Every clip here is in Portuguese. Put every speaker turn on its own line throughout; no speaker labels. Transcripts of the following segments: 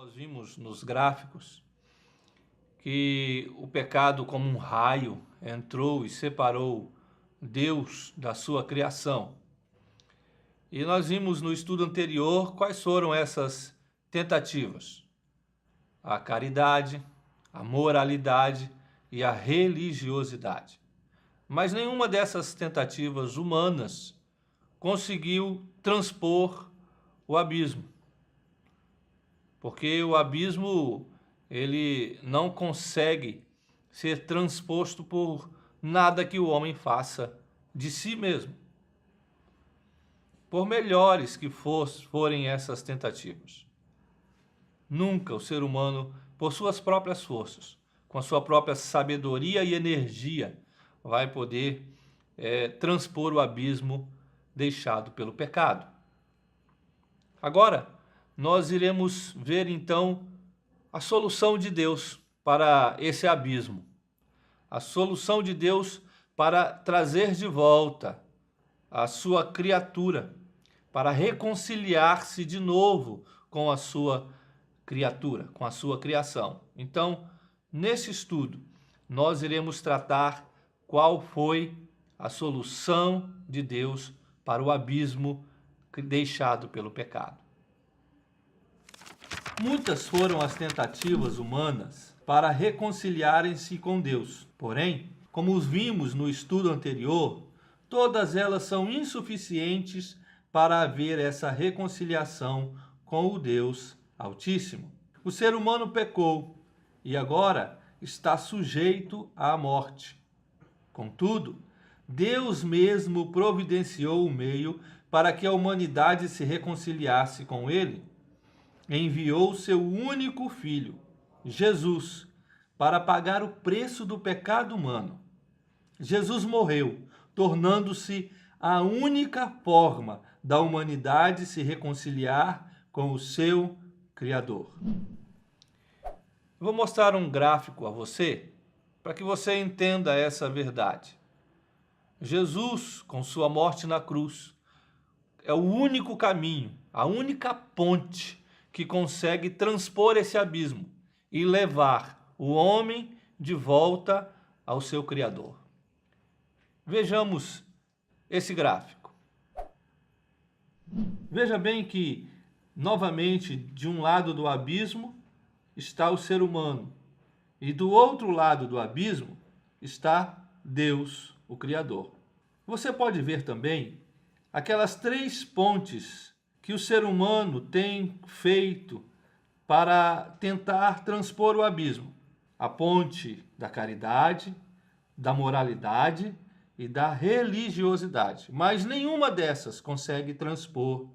Nós vimos nos gráficos que o pecado, como um raio, entrou e separou Deus da sua criação. E nós vimos no estudo anterior quais foram essas tentativas: a caridade, a moralidade e a religiosidade. Mas nenhuma dessas tentativas humanas conseguiu transpor o abismo. Porque o abismo, ele não consegue ser transposto por nada que o homem faça de si mesmo. Por melhores que forem essas tentativas, nunca o ser humano, por suas próprias forças, com a sua própria sabedoria e energia, vai poder transpor o abismo deixado pelo pecado. Agora, nós iremos ver então a solução de Deus para esse abismo. A solução de Deus para trazer de volta a sua criatura, para reconciliar-se de novo com a sua criatura, com a sua criação. Então, nesse estudo, nós iremos tratar qual foi a solução de Deus para o abismo deixado pelo pecado. Muitas foram as tentativas humanas para reconciliarem-se com Deus. Porém, como vimos no estudo anterior, todas elas são insuficientes para haver essa reconciliação com o Deus Altíssimo. O ser humano pecou e agora está sujeito à morte. Contudo, Deus mesmo providenciou o meio para que a humanidade se reconciliasse com Ele. Enviou seu único Filho, Jesus, para pagar o preço do pecado humano. Jesus morreu, tornando-se a única forma da humanidade se reconciliar com o seu Criador. Vou mostrar um gráfico a você para que você entenda essa verdade. Jesus, com sua morte na cruz, é o único caminho, a única ponte que consegue transpor esse abismo e levar o homem de volta ao seu Criador. Vejamos esse gráfico. Veja bem que, novamente, de um lado do abismo está o ser humano e do outro lado do abismo está Deus, o Criador. Você pode ver também aquelas 3 pontes que o ser humano tem feito para tentar transpor o abismo: a ponte da caridade, da moralidade e da religiosidade. Mas nenhuma dessas consegue transpor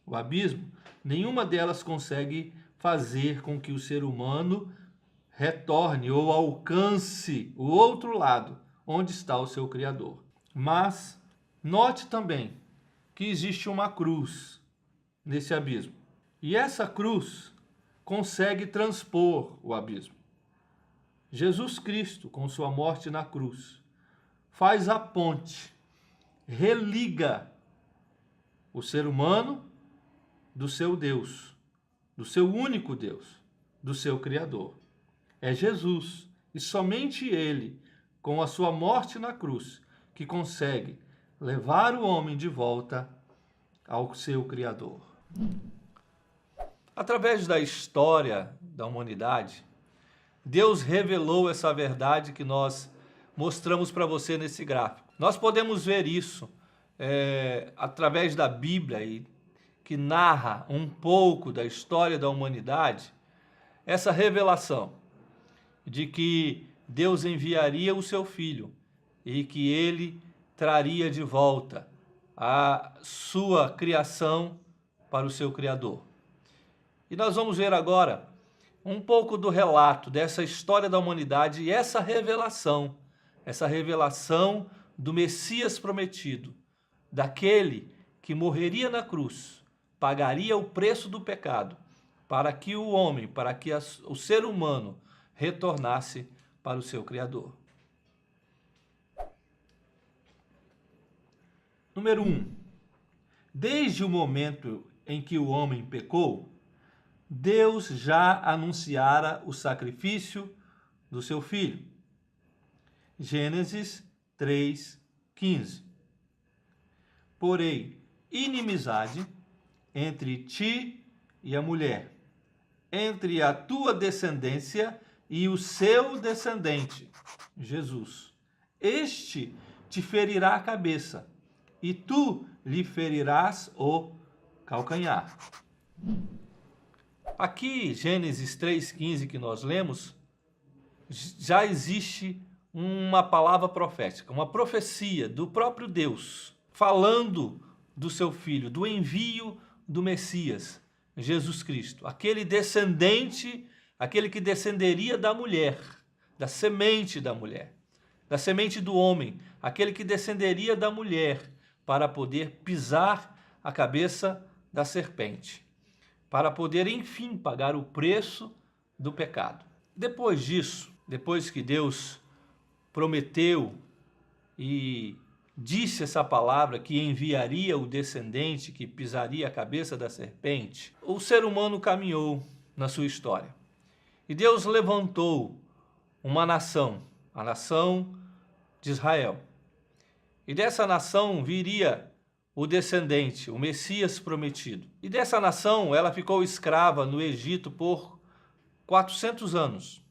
o abismo, nenhuma delas consegue fazer com que o ser humano retorne ou alcance o outro lado, onde está o seu Criador. Mas note também que existe uma cruz nesse abismo. E essa cruz consegue transpor o abismo. Jesus Cristo, com sua morte na cruz, faz a ponte, religa o ser humano do seu Deus, do seu único Deus, do seu Criador. É Jesus, e somente Ele, com a sua morte na cruz, que consegue levar o homem de volta ao seu Criador. Através da história da humanidade, Deus revelou essa verdade que nós mostramos para você nesse gráfico. Nós podemos ver isso através da Bíblia, que narra um pouco da história da humanidade, essa revelação de que Deus enviaria o seu Filho e que ele traria de volta a sua criação para o seu Criador. E nós vamos ver agora um pouco do relato dessa história da humanidade e essa revelação do Messias prometido, daquele que morreria na cruz, pagaria o preço do pecado, para que o homem, para que o ser humano retornasse para o seu Criador. Número 1. Desde o momento em que o homem pecou, Deus já anunciara o sacrifício do seu filho. Gênesis 3:15. Porém, inimizade entre ti e a mulher, entre a tua descendência e o seu descendente, Jesus. Este te ferirá a cabeça, e tu lhe ferirás o calcanhar. Aqui, Gênesis 3:15, que nós lemos, já existe uma palavra profética, uma profecia do próprio Deus, falando do seu filho, do envio do Messias, Jesus Cristo, aquele descendente, aquele que descenderia da mulher, da semente da mulher, da semente do homem, aquele que descenderia da mulher para poder pisar a cabeça da serpente, para poder, enfim, pagar o preço do pecado. Depois disso, depois que Deus prometeu e disse essa palavra que enviaria o descendente que pisaria a cabeça da serpente, o ser humano caminhou na sua história. E Deus levantou uma nação, a nação de Israel. E dessa nação viria o descendente, o Messias prometido. E dessa nação ela ficou escrava no Egito por 400 anos.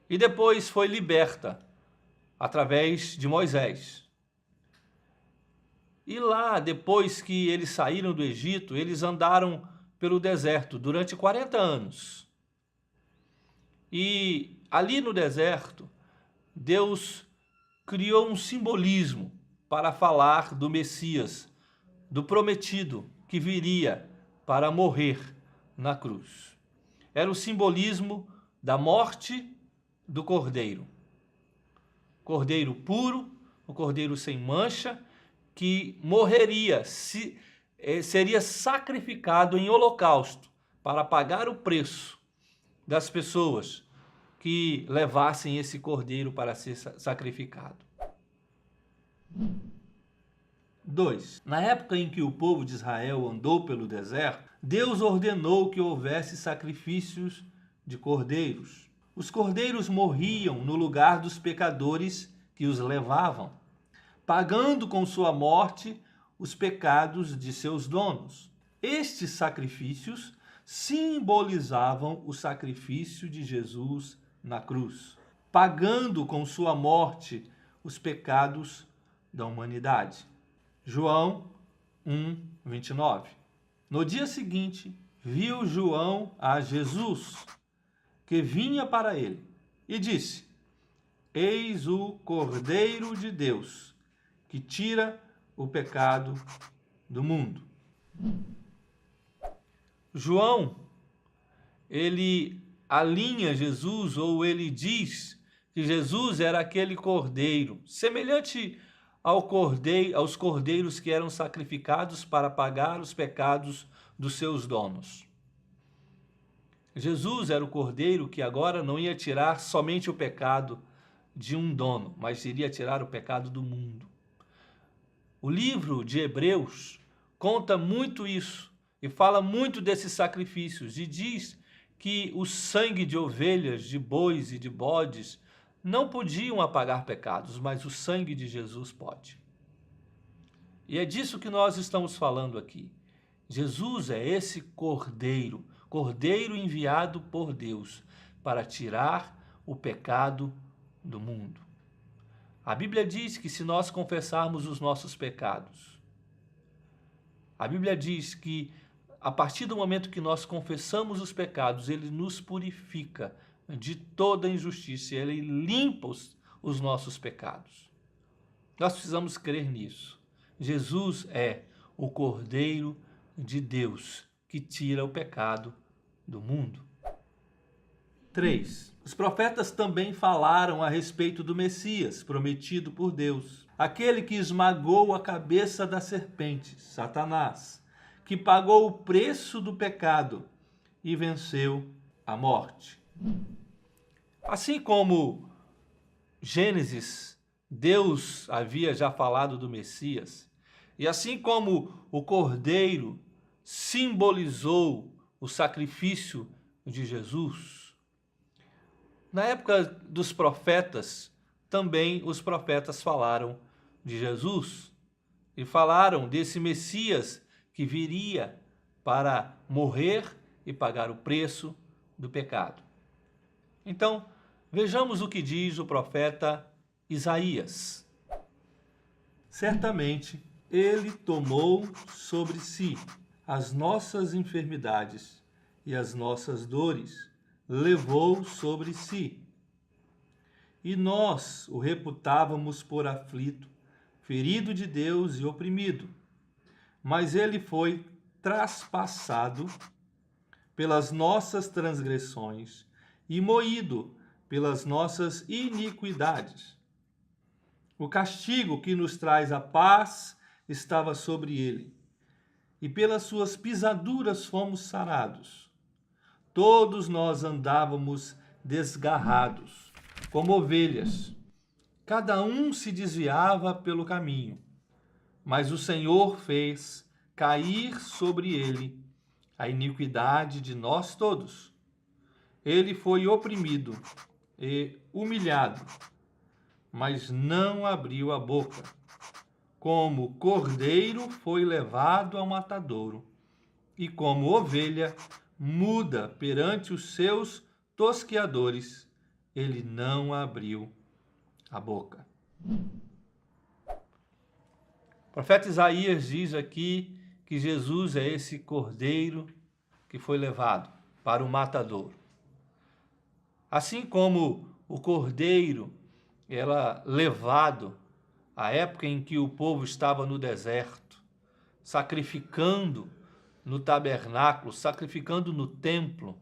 E depois foi liberta através de Moisés. E lá, depois que eles saíram do Egito, eles andaram pelo deserto durante 40 anos. E ali no deserto, Deus criou um simbolismo para falar do Messias, do prometido que viria para morrer na cruz. Era o simbolismo da morte do cordeiro. Cordeiro puro, o cordeiro sem mancha, que morreria, seria sacrificado em holocausto para pagar o preço das pessoas que levassem esse cordeiro para ser sacrificado. 2. Na época em que o povo de Israel andou pelo deserto, Deus ordenou que houvesse sacrifícios de cordeiros. Os cordeiros morriam no lugar dos pecadores que os levavam, pagando com sua morte os pecados de seus donos. Estes sacrifícios simbolizavam o sacrifício de Jesus na cruz, pagando com sua morte os pecados da humanidade. João 1:29. No dia seguinte, viu João a Jesus, que vinha para ele, e disse: Eis o Cordeiro de Deus, que tira o pecado do mundo. João, ele alinha Jesus, ou ele diz que Jesus era aquele cordeiro, semelhante aos cordeiros que eram sacrificados para pagar os pecados dos seus donos. Jesus era o cordeiro que agora não ia tirar somente o pecado de um dono, mas iria tirar o pecado do mundo. O livro de Hebreus conta muito isso e fala muito desses sacrifícios e diz que o sangue de ovelhas, de bois e de bodes não podiam apagar pecados, mas o sangue de Jesus pode. E é disso que nós estamos falando aqui. Jesus é esse cordeiro, cordeiro enviado por Deus para tirar o pecado do mundo. A Bíblia diz que se nós confessarmos os nossos pecados, a Bíblia diz que a partir do momento que nós confessamos os pecados, ele nos purifica de toda injustiça, ele limpa os nossos pecados. Nós precisamos crer nisso. Jesus é o Cordeiro de Deus que tira o pecado do mundo. 3. Os profetas também falaram a respeito do Messias, prometido por Deus. Aquele que esmagou a cabeça da serpente, Satanás, que pagou o preço do pecado e venceu a morte. Assim como Gênesis, Deus havia já falado do Messias, e assim como o Cordeiro simbolizou o sacrifício de Jesus? Na época dos profetas, também os profetas falaram de Jesus e falaram desse Messias que viria para morrer e pagar o preço do pecado. Então, vejamos o que diz o profeta Isaías. Certamente, ele tomou sobre si as nossas enfermidades e as nossas dores, levou sobre si. E nós o reputávamos por aflito, ferido de Deus e oprimido. Mas ele foi traspassado pelas nossas transgressões e moído pelas nossas iniquidades. O castigo que nos traz a paz estava sobre ele, e pelas suas pisaduras fomos sarados. Todos nós andávamos desgarrados, como ovelhas. Cada um se desviava pelo caminho, mas o Senhor fez cair sobre ele a iniquidade de nós todos. Ele foi oprimido e humilhado, mas não abriu a boca. Como cordeiro foi levado ao matadouro, e como ovelha muda perante os seus tosqueadores, ele não abriu a boca. O profeta Isaías diz aqui que Jesus é esse cordeiro que foi levado para o matadouro. Assim como o cordeiro era levado à época em que o povo estava no deserto, sacrificando no tabernáculo, sacrificando no templo,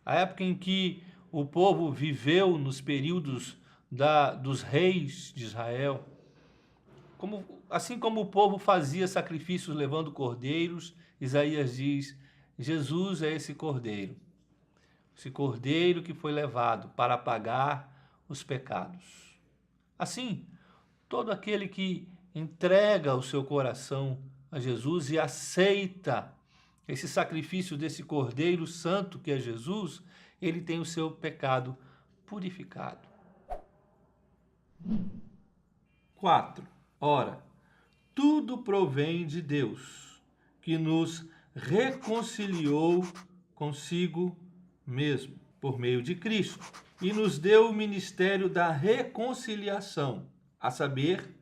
a época em que o povo viveu nos períodos dos reis de Israel, assim como o povo fazia sacrifícios levando cordeiros, Isaías diz, Jesus é esse cordeiro que foi levado para pagar os pecados. Assim, todo aquele que entrega o seu coração a Jesus e aceita esse sacrifício desse Cordeiro Santo que é Jesus, ele tem o seu pecado purificado. 4. Ora, tudo provém de Deus, que nos reconciliou consigo mesmo, por meio de Cristo, e nos deu o ministério da reconciliação, a saber,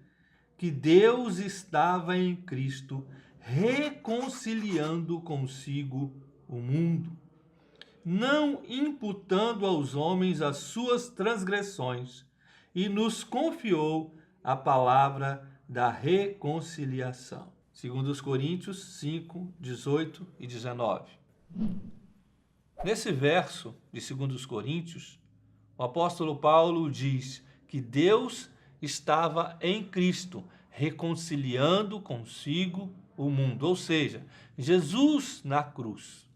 que Deus estava em Cristo reconciliando consigo o mundo, não imputando aos homens as suas transgressões, e nos confiou a palavra da reconciliação. Segundo os Coríntios 5, 18 e 19. Nesse verso de 2 Coríntios, o apóstolo Paulo diz que Deus estava em Cristo, reconciliando consigo o mundo. Ou seja, Jesus na cruz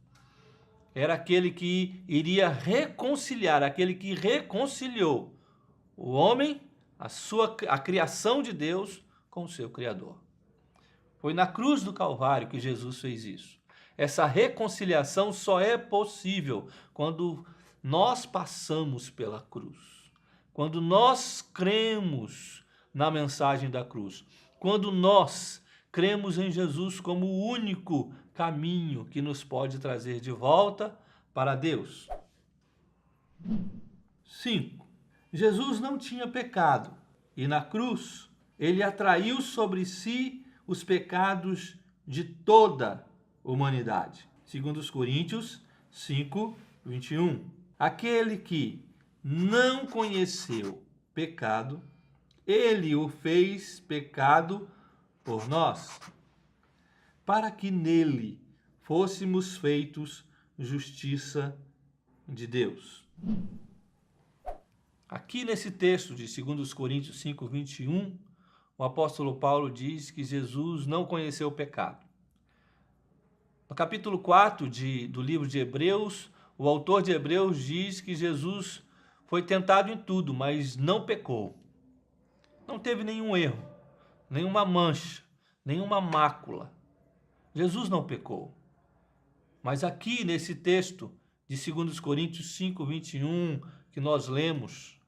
era aquele que iria reconciliar, aquele que reconciliou o homem, a criação de Deus, com o seu Criador. Foi na cruz do Calvário que Jesus fez isso. Essa reconciliação só é possível quando nós passamos pela cruz. Quando nós cremos na mensagem da cruz. Quando nós cremos em Jesus como o único caminho que nos pode trazer de volta para Deus. 5. Jesus não tinha pecado e na cruz ele atraiu sobre si os pecados de toda a humanidade. Segundo os Coríntios 5, 21. Aquele que não conheceu pecado, ele o fez pecado por nós, para que nele fôssemos feitos justiça de Deus. Aqui nesse texto de 2 Coríntios 5, 21, o apóstolo Paulo diz que Jesus não conheceu o pecado. No capítulo 4 do livro de Hebreus, o autor de Hebreus diz que Jesus foi tentado em tudo, mas não pecou. Não teve nenhum erro, nenhuma mancha, nenhuma mácula. Jesus não pecou. Mas aqui nesse texto de 2 Coríntios 5, 21, que nós lemos,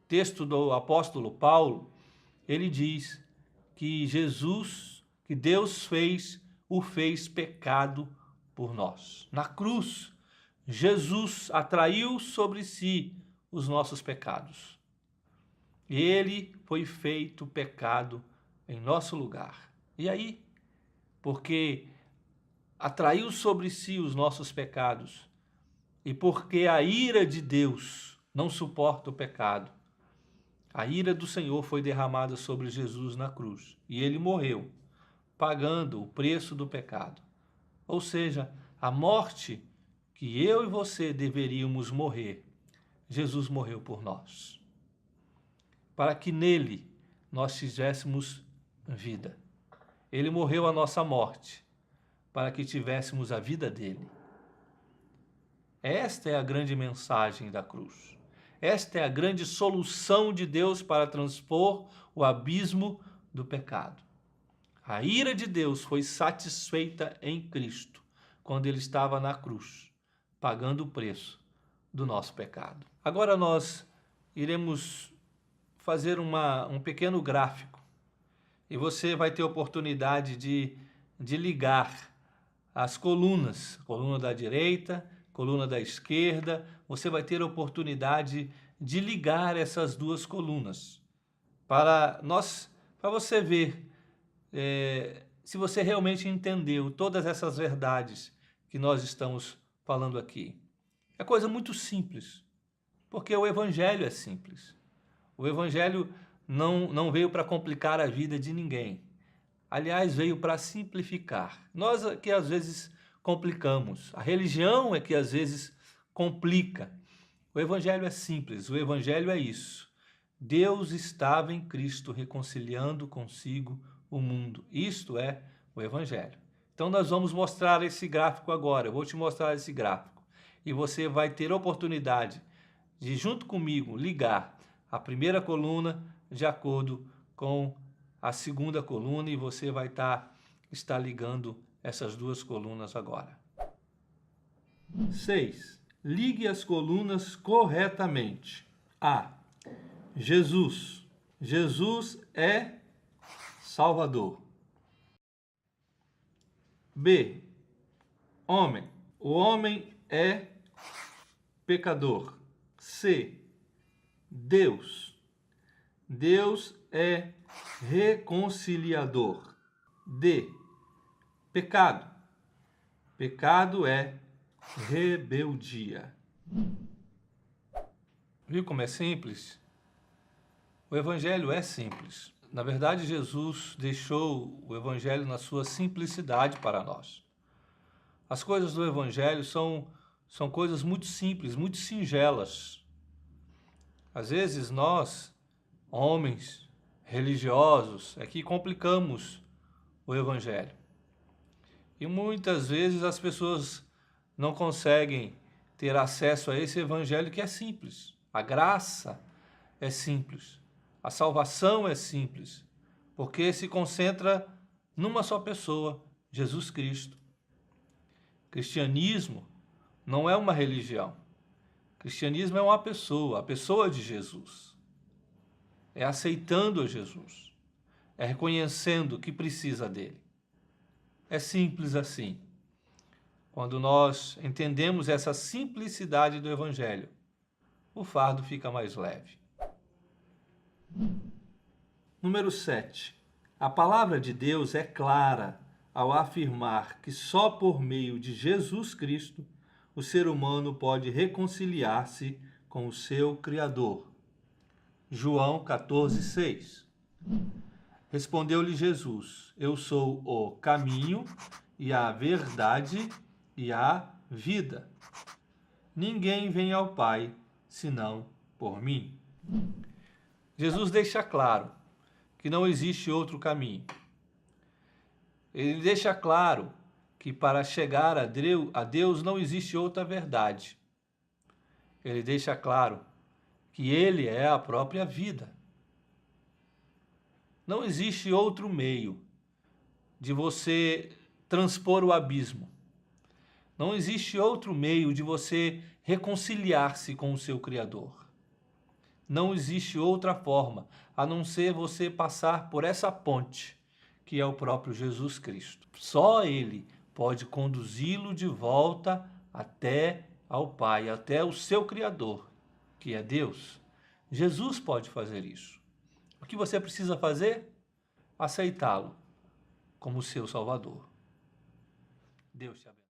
texto do apóstolo Paulo, ele diz que Jesus, que Deus o fez pecado por nós. Na cruz, Jesus atraiu sobre si os nossos pecados. E ele foi feito pecado em nosso lugar. E aí, porque atraiu sobre si os nossos pecados e porque a ira de Deus não suporta o pecado, a ira do Senhor foi derramada sobre Jesus na cruz e ele morreu, pagando o preço do pecado. Ou seja, a morte que eu e você deveríamos morrer, Jesus morreu por nós, para que nele nós tivéssemos vida. Ele morreu a nossa morte, para que tivéssemos a vida dele. Esta é a grande mensagem da cruz. Esta é a grande solução de Deus para transpor o abismo do pecado. A ira de Deus foi satisfeita em Cristo, quando ele estava na cruz, pagando o preço do nosso pecado. Agora nós iremos fazer um pequeno gráfico e você vai ter oportunidade de ligar as colunas, coluna da direita, coluna da esquerda, você vai ter a oportunidade de ligar essas duas colunas para você ver se você realmente entendeu todas essas verdades que nós estamos falando aqui. É coisa muito simples, porque o Evangelho é simples. O Evangelho não veio para complicar a vida de ninguém. Aliás, veio para simplificar. Nós que às vezes complicamos. A religião é que às vezes complica. O Evangelho é simples. O Evangelho é isso. Deus estava em Cristo reconciliando consigo o mundo. Isto é o Evangelho. Então nós vamos mostrar esse gráfico agora. Eu vou te mostrar esse gráfico. E você vai ter a oportunidade de, junto comigo, ligar a primeira coluna de acordo com a segunda coluna e você vai estar ligando essas duas colunas agora. 6. Ligue as colunas corretamente. A. Jesus. Jesus é Salvador. B. Homem. O homem é pecador. C. Deus. Deus é reconciliador. D. Pecado. Pecado é rebeldia. Viu como é simples? O Evangelho é simples. Na verdade, Jesus deixou o Evangelho na sua simplicidade para nós. As coisas do Evangelho são coisas muito simples, muito singelas. Às vezes nós, homens religiosos, é que complicamos o Evangelho. E muitas vezes as pessoas não conseguem ter acesso a esse Evangelho que é simples. A graça é simples. A salvação é simples, porque se concentra numa só pessoa, Jesus Cristo. Cristianismo não é uma religião. Cristianismo é uma pessoa, a pessoa de Jesus. É aceitando a Jesus. É reconhecendo que precisa dele. É simples assim. Quando nós entendemos essa simplicidade do Evangelho, o fardo fica mais leve. Número 7. A palavra de Deus é clara ao afirmar que só por meio de Jesus Cristo o ser humano pode reconciliar-se com o seu Criador. João 14:6. Respondeu-lhe Jesus: Eu sou o caminho e a verdade e a vida. Ninguém vem ao Pai senão por mim. Jesus deixa claro que não existe outro caminho. Ele deixa claro que para chegar a Deus não existe outra verdade. Ele deixa claro que Ele é a própria vida. Não existe outro meio de você transpor o abismo. Não existe outro meio de você reconciliar-se com o seu Criador. Não existe outra forma, a não ser você passar por essa ponte, que é o próprio Jesus Cristo. Só Ele pode conduzi-lo de volta até ao Pai, até o seu Criador, que é Deus. Jesus pode fazer isso. O que você precisa fazer? Aceitá-lo como seu Salvador. Deus te abençoe.